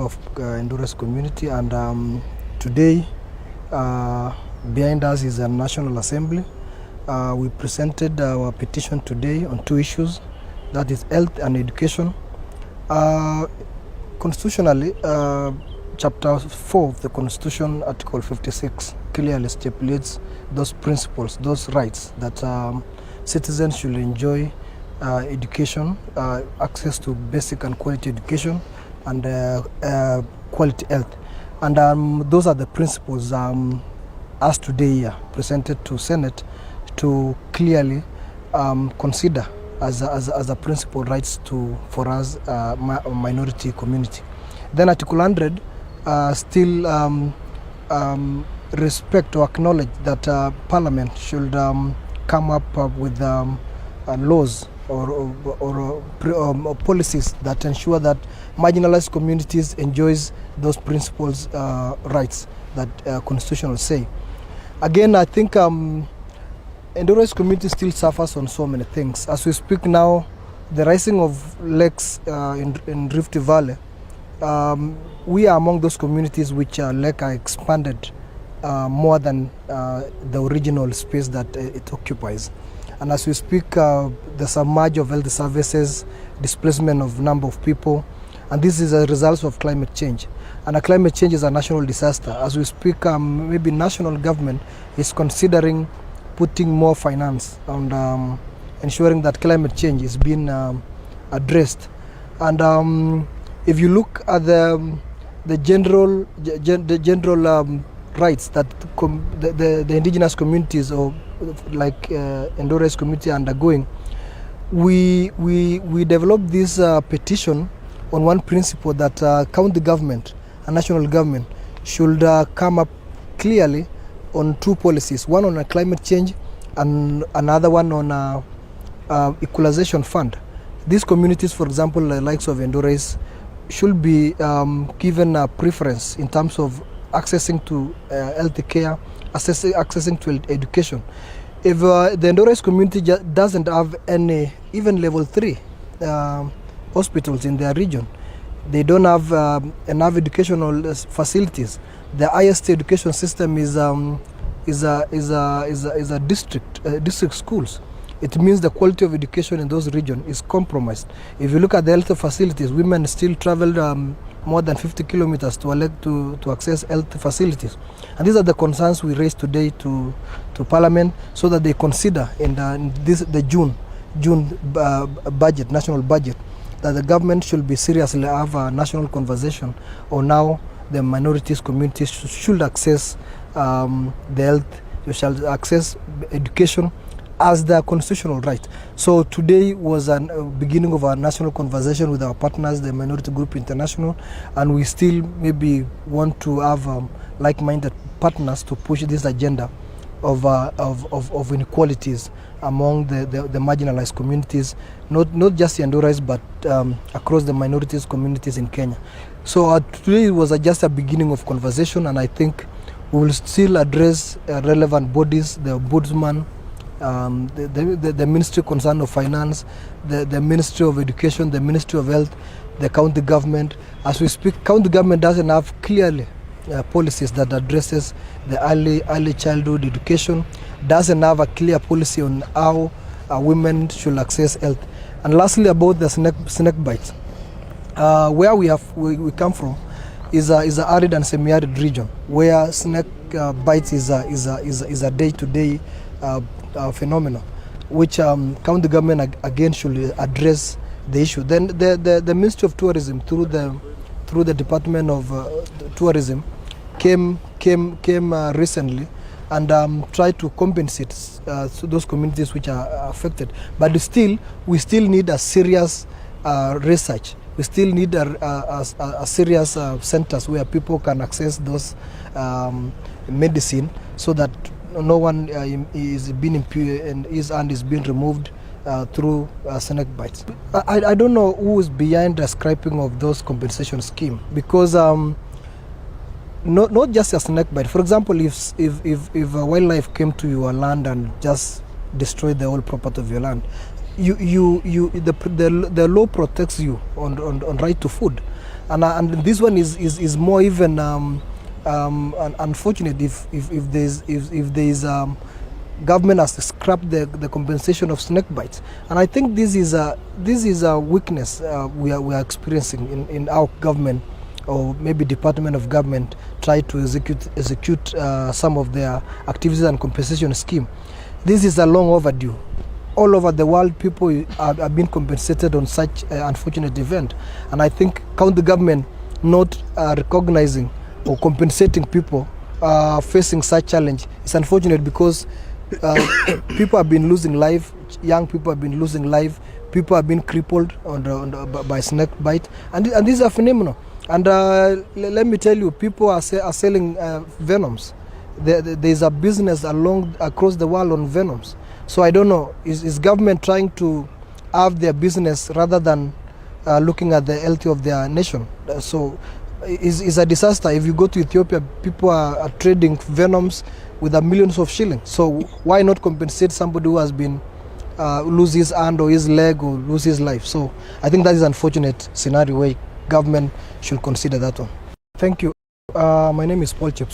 member of ENDOROIS community, and today behind us is a National Assembly. We presented our petition today on two issues, that is health and education. Constitutionally, Chapter 4 of the Constitution, Article 56, clearly stipulates those principles, those rights that citizens should enjoy education, access to basic and quality education, and quality health. And those are the principles as today here presented to Senate to clearly consider as a principal rights for us, minority community. Then Article 100 still respect or acknowledge that Parliament should come up with laws or policies that ensure that marginalized communities enjoys those principles rights that Constitution will say. Again, I think ENDOROIS community still suffers on so many things. As we speak now, the rising of lakes in Rift Valley, we are among those communities which lake are expanded more than the original space that it occupies. And as we speak, there's a merge of health services, displacement of number of people, and this is a result of climate change. And a climate change is a national disaster. As we speak, maybe national government is considering putting more finance on ensuring that climate change is being addressed. And if you look at the general rights that the indigenous communities or like ENDOROIS community are undergoing, we developed this petition on one principle that county government and national government should come up clearly on two policies, one on climate change and another one on equalization fund. These communities, for example, the likes of ENDOROIS, should be given a preference in terms of accessing to health care, accessing to education. If the ENDOROIS community doesn't have any, even level 3 hospitals in their region, they don't have enough educational facilities. The highest education system is a district schools. It means the quality of education in those regions is compromised. If you look at the health facilities, women still travel more than 50 kilometers to access health facilities. And these are the concerns we raised today to Parliament, so that they consider in the June budget, national budget, that the government should be seriously have a national conversation on how the minorities communities should access the health, you shall access education as their constitutional right. So today was a beginning of our national conversation with our partners, the Minority Group International, and we still maybe want to have like-minded partners to push this agenda of inequalities among the marginalized communities, not just the ENDOROIS, but across the minorities communities in Kenya. So today was just a beginning of conversation, and I think we will still address relevant bodies, the ombudsman, the Ministry concerned of Finance, the Ministry of Education, the Ministry of Health, the county government. As we speak, county government doesn't have clearly policies that addresses the early childhood education, doesn't have a clear policy on how women should access health. And lastly, about the snake bites, where we come from is a arid and semi-arid region where snake bites is a day-to-day phenomenon, which county government again should address the issue. Then the Ministry of Tourism through the Department of Tourism came recently and tried to compensate those communities which are affected. But we still need a serious research. We still need a serious centers where people can access those medicine, so that no one is being impure and his hand is being removed through snake bites. I don't know who is behind the scrapping of those compensation scheme, because not just a snake bite. For example, if wildlife came to your land and just destroyed the whole property of your land, the law protects you on right to food. And this one is more even unfortunate if there's government has scrapped the compensation of snake bites, and I think this is a weakness we are experiencing in our government, or maybe Department of Government try to execute some of their activities and compensation scheme. This is a long overdue. All over the world, people are being compensated on such unfortunate event, and I think county government not recognizing or compensating people facing such challenge is unfortunate, because people have been losing life, young people have been losing life, people have been crippled by snake bite, and these are phenomenal. And let me tell you, people are selling venoms. There is a business across the world on venoms. So I don't know, is government trying to have their business rather than looking at the health of their nation? So it's a disaster. If you go to Ethiopia, people are trading venoms with millions of shillings. So why not compensate somebody who has been lose his hand or his leg or lose his life? So I think that is an unfortunate scenario where government should consider that one. Thank you. My name is Paul Chips.